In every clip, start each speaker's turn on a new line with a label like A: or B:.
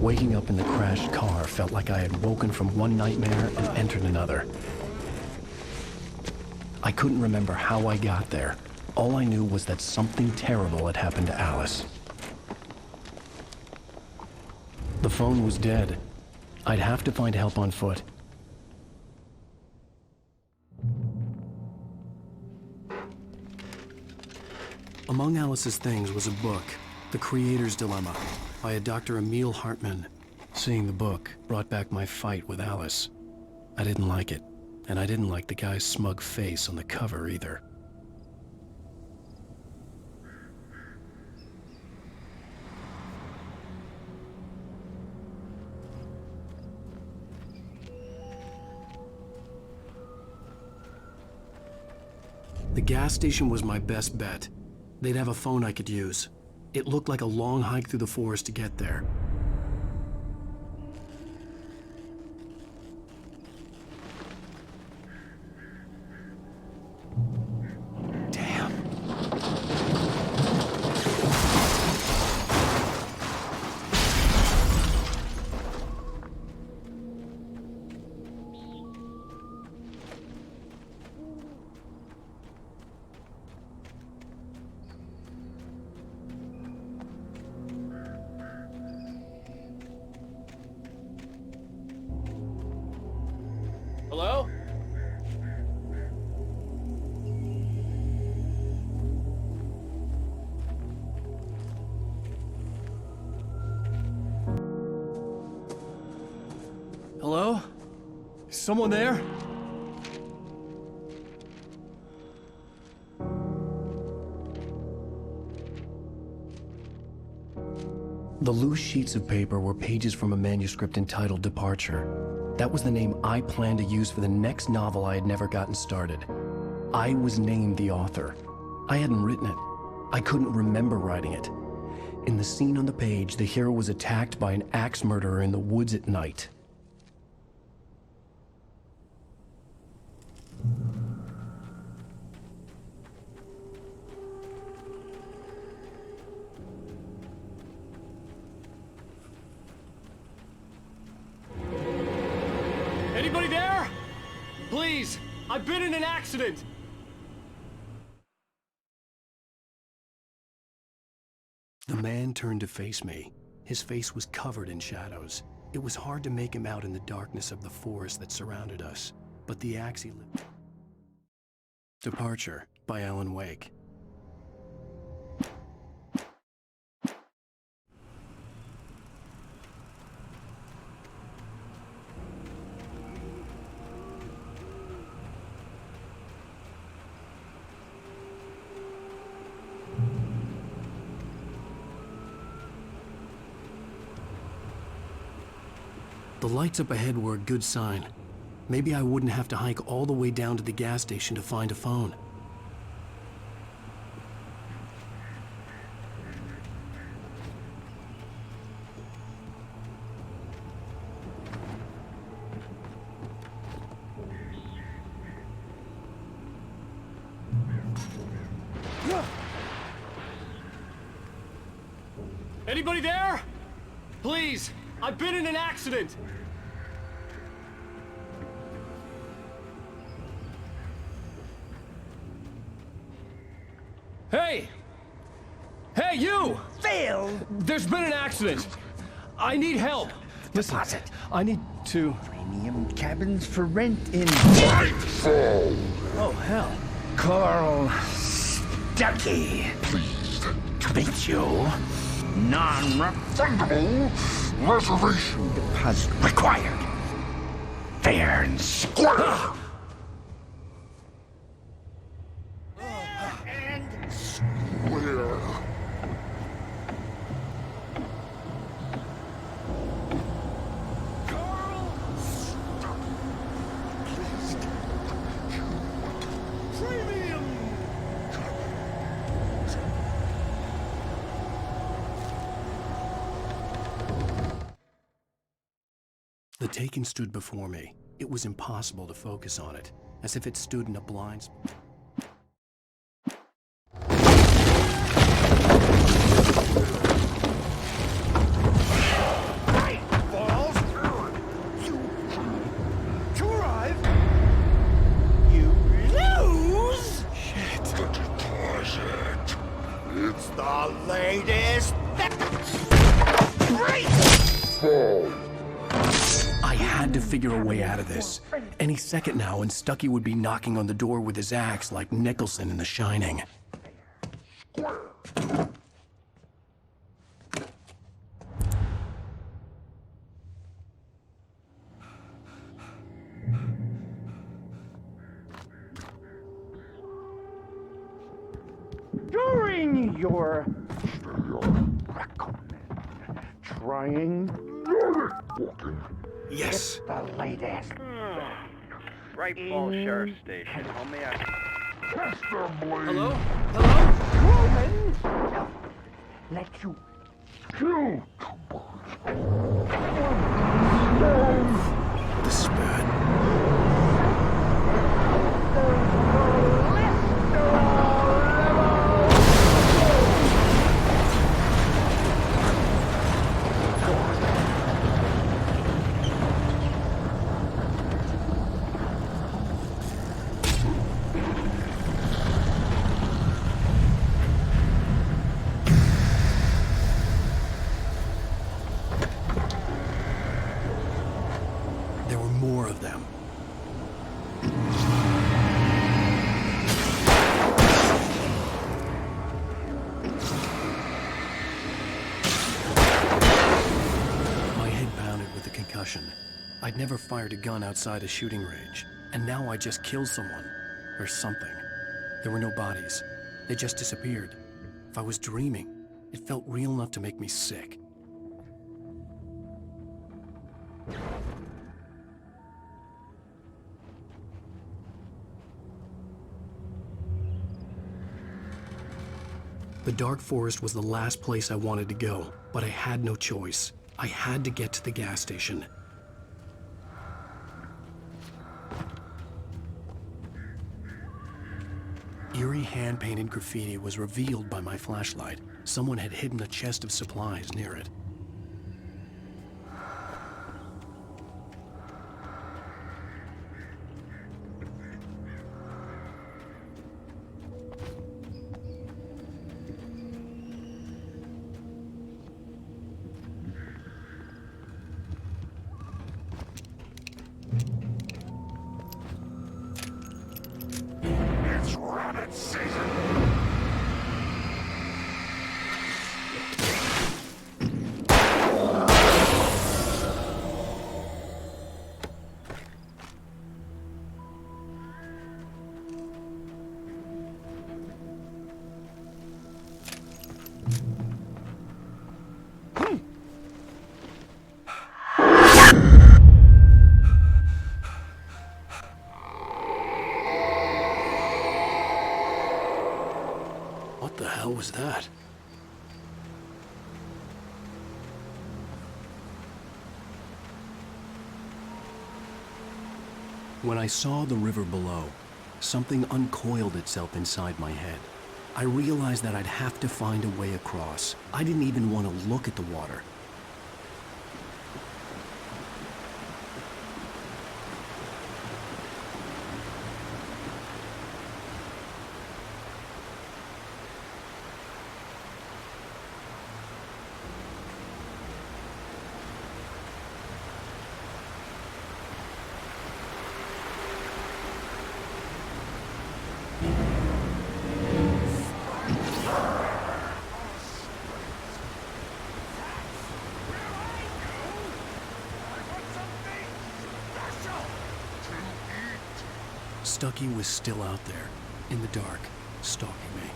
A: Waking up in the crashed car felt like I had woken from one nightmare and entered another. I couldn't remember how I got there. All I knew was that something terrible had happened to Alice. The phone was dead. I'd have to find help on foot. Among Alice's things was a book, The Creator's Dilemma, by a Dr. Emil Hartman. Seeing the book brought back my fight with Alice. I didn't like it, and I didn't like the guy's smug face on the cover either. The gas station was my best bet. They'd have a phone I could use. It looked like a long hike through the forest to get there. Damn.
B: Hello?
A: Hello? Is someone there? The loose sheets of paper were pages from a manuscript entitled Departure. That was the name I planned to use for the next novel I had never gotten started. I was named the author. I hadn't written it. I couldn't remember writing it. In the scene on the page, the hero was attacked by an axe murderer in the woods at night.
B: Anybody there? Please, I've been in an accident.
A: The man turned to face me. His face was covered in shadows. It was hard to make him out in the darkness of the forest that surrounded us, but the axe he lit. Departure by Alan Wake. The lights up ahead were a good sign. Maybe I wouldn't have to hike all the way down to the gas station to find a phone.
B: Anybody there? Please, I've been in an accident. Hey! Hey, you!
C: Phil!
B: There's been an accident. I need help.
A: Listen,
C: Deposit.
A: I need to...
C: Premium cabins for rent in
D: Nightfall!
A: Oh, hell.
C: Carl Stuckey.
D: Pleased.
C: To meet you. Non-refundable
D: Reservation.
C: deposit required. Fair and square. And
D: Where?
C: Carl Premium.
A: The Taken stood before me. It was impossible to focus on it, as if it stood in a blind spot.
D: fall.
A: I had to figure a way out of this. Any second now, and Stucky would be knocking on the door with his axe like Nicholson in The Shining.
C: During your recommend trying
A: Yes.
C: the latest
E: Right Falls Sheriff Station. Homie,
D: Test them, Blade.
B: Hello? Hello?
C: humans let you
D: Kill
A: The spat. There were more of them. My head pounded with the concussion. I'd never fired a gun outside a shooting range, and now I just killed someone. Or something. There were no bodies. They just disappeared. If I was dreaming, it felt real enough to make me sick. The dark forest was the last place I wanted to go, but I had no choice. I had to get to the gas station. Eerie hand-painted graffiti was revealed by my flashlight. Someone had hidden a chest of supplies near it.
D: It's rabbit season.
A: What the hell was that? When I saw the river below, something uncoiled itself inside my head. I realized that I'd have to find a way across. I didn't even want to look at the water. Stucky was still out there, in the dark, stalking me.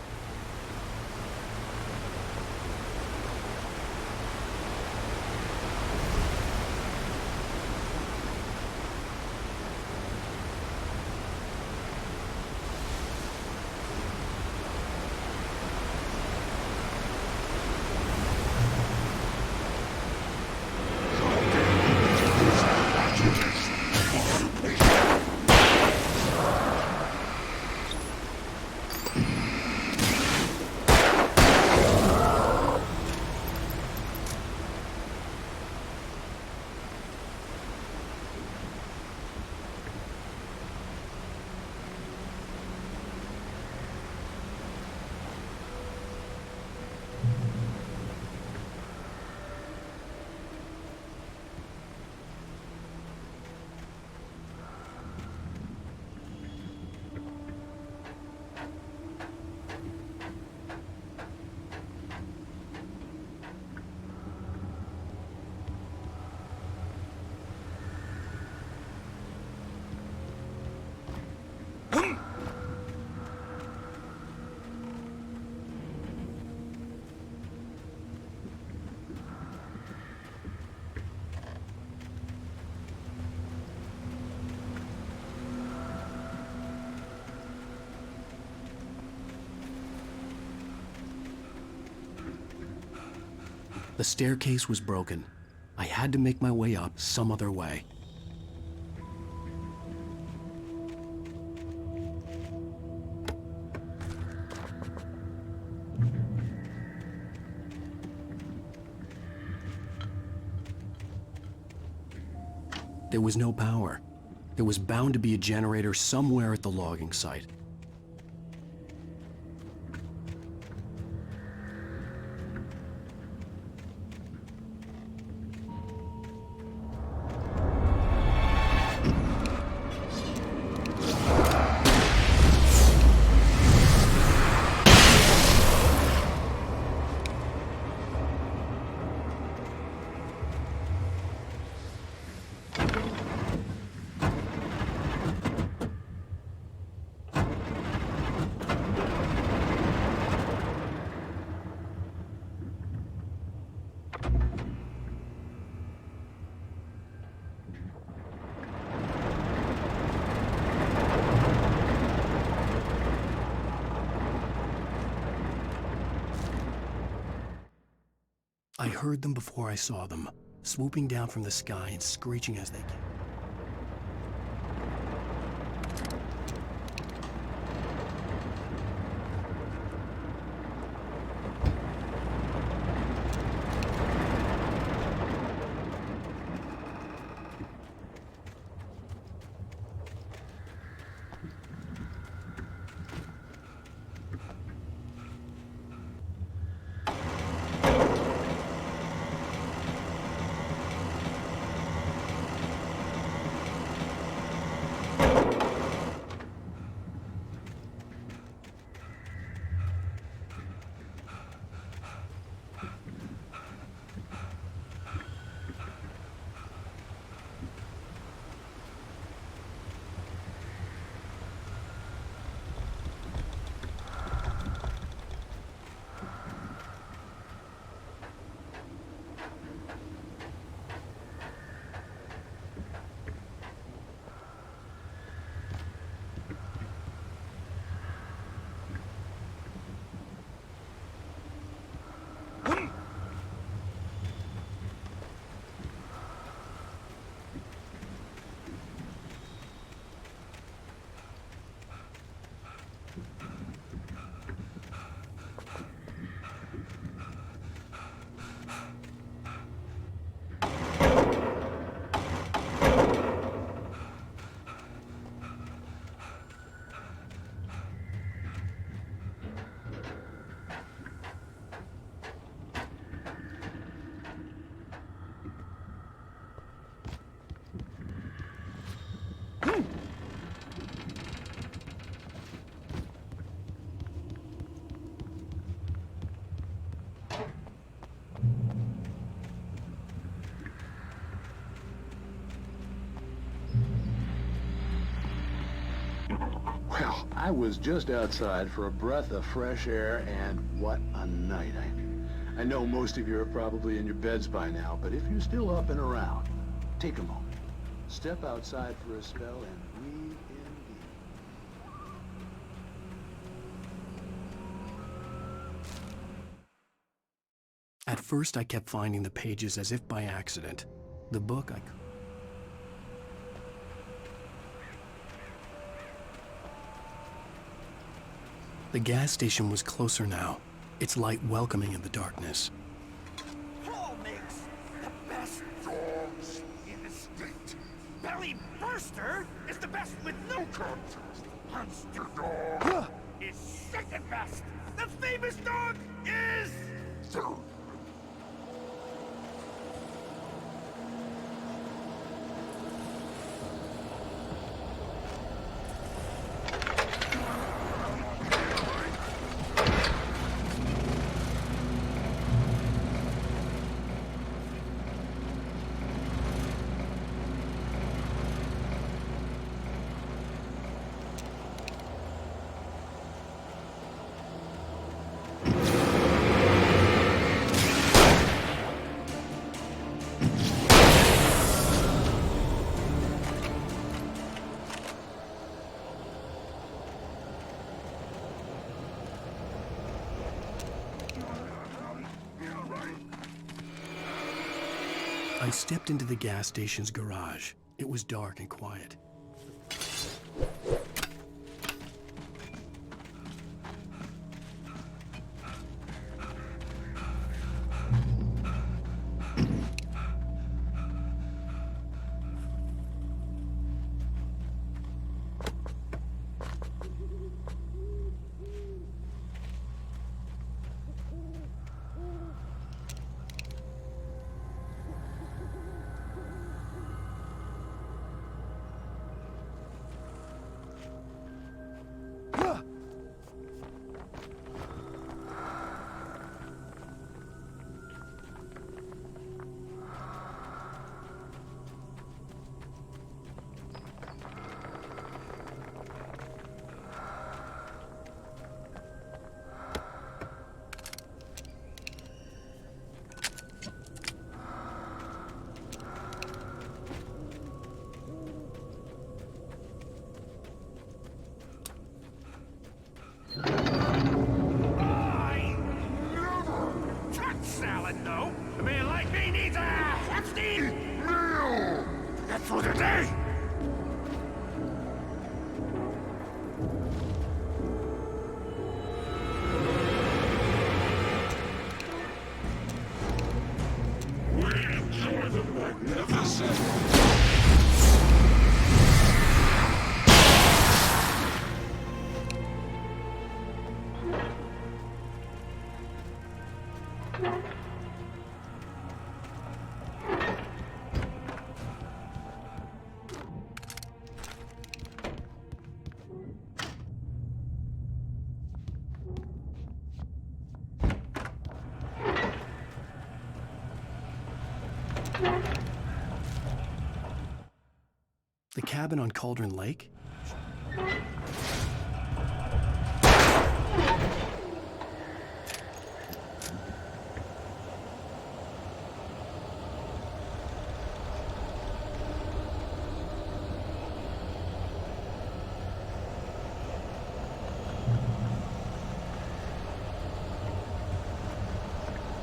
A: The staircase was broken. I had to make my way up some other way. There was no power. There was bound to be a generator somewhere at the logging site. I heard them before I saw them, swooping down from the sky and screeching as they came.
F: Well, I was just outside for a breath of fresh air, and what a night. I know most of you are probably in your beds by now, but if you're still up and around, take a moment. Step outside for a spell and breathe in deep.
A: At first, I kept finding the pages as if by accident. The book The gas station was closer now, its light welcoming in the darkness.
D: Paul makes the best dogs in the state. Belly Burster is the best with no contest. Monster Dog is second best. The famous dog is third.
A: I stepped into the gas station's garage. It was dark and quiet.
D: I never touch salad, no. A man like me needs a hefty meal. That's for the day. We enjoy the magnificent.
A: The cabin on Cauldron Lake?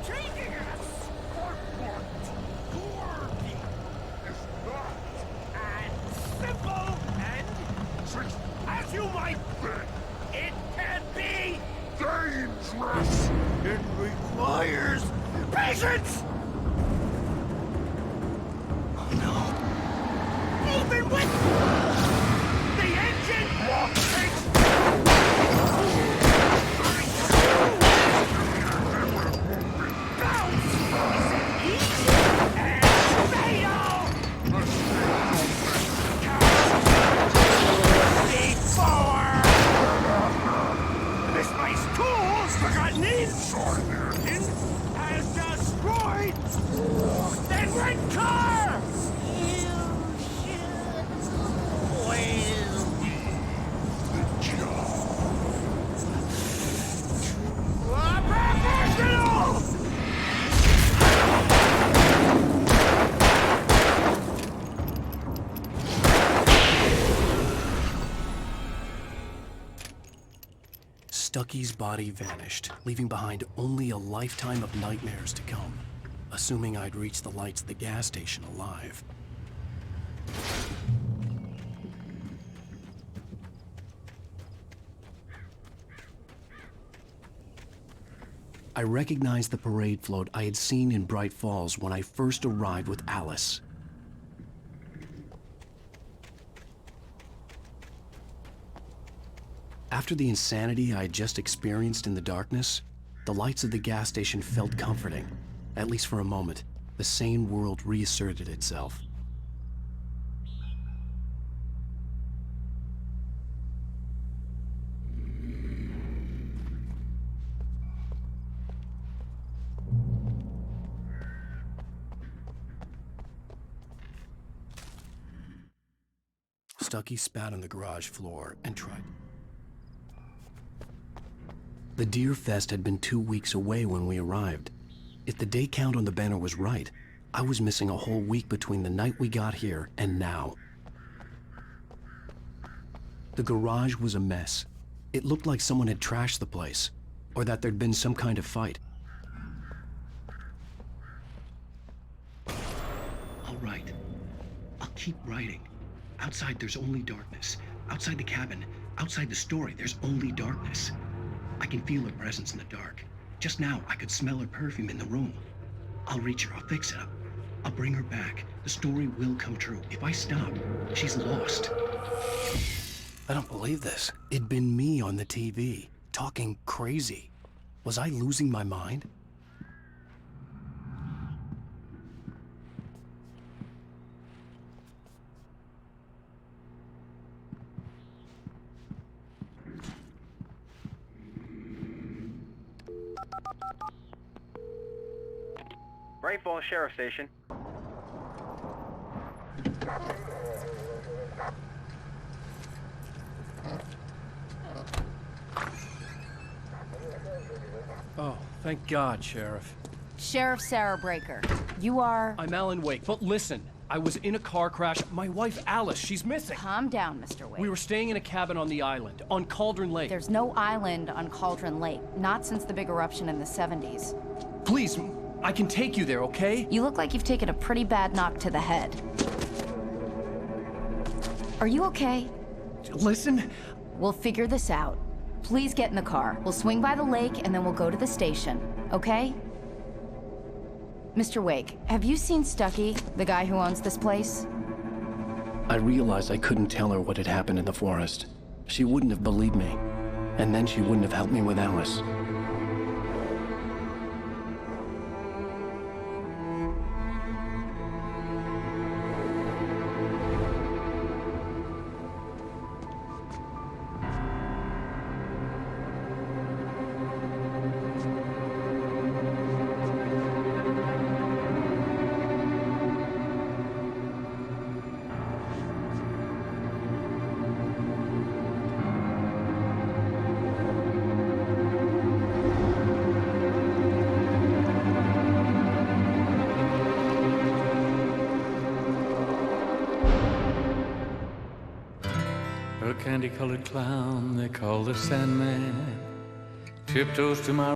D: Taking us for what? Working is not and simple and as you might think, it can be dangerous. It requires patience. Oh no! Even with the engine takes.
A: Stucky's body vanished, leaving behind only a lifetime of nightmares to come, assuming I'd reached the lights at the gas station alive. I recognized the parade float I had seen in Bright Falls when I first arrived with Alice. After the insanity I had just experienced in the darkness, the lights of the gas station felt comforting. At least for a moment, the sane world reasserted itself. Stucky spat on the garage floor and tried. The Deer Fest had been 2 weeks away when we arrived. If the day count on the banner was right, I was missing a whole week between the night we got here and now. The garage was a mess. It looked like someone had trashed the place, or that there'd been some kind of fight. I'll write. I'll keep writing. Outside, there's only darkness. Outside the cabin, outside the story, there's only darkness. I can feel her presence in the dark. Just now, I could smell her perfume in the room. I'll reach her. I'll fix it. I'll bring her back. The story will come true. If I stop, she's lost. I don't believe this. It'd been me on the TV, talking crazy. Was I losing my mind?
E: Bright Falls Sheriff Station.
B: Oh, thank God, Sheriff.
G: Sheriff Sarah Breaker. You are...
B: I'm Alan Wake, but listen. I was in a car crash. My wife, Alice, she's missing.
G: Calm down, Mr. Wake.
B: We were staying in a cabin on the island, on Cauldron Lake.
G: There's no island on Cauldron Lake. Not since the big eruption in the 70s.
B: Please, I can take you there, okay?
G: You look like you've taken a pretty bad knock to the head. Are you okay?
B: Listen.
G: We'll figure this out. Please get in the car. We'll swing by the lake and then we'll go to the station, okay? Mr. Wake, have you seen Stucky, the guy who owns this place?
A: I realized I couldn't tell her what had happened in the forest. She wouldn't have believed me. And then she wouldn't have helped me with Alice.
H: A candy-colored clown they call the Sandman tiptoes to my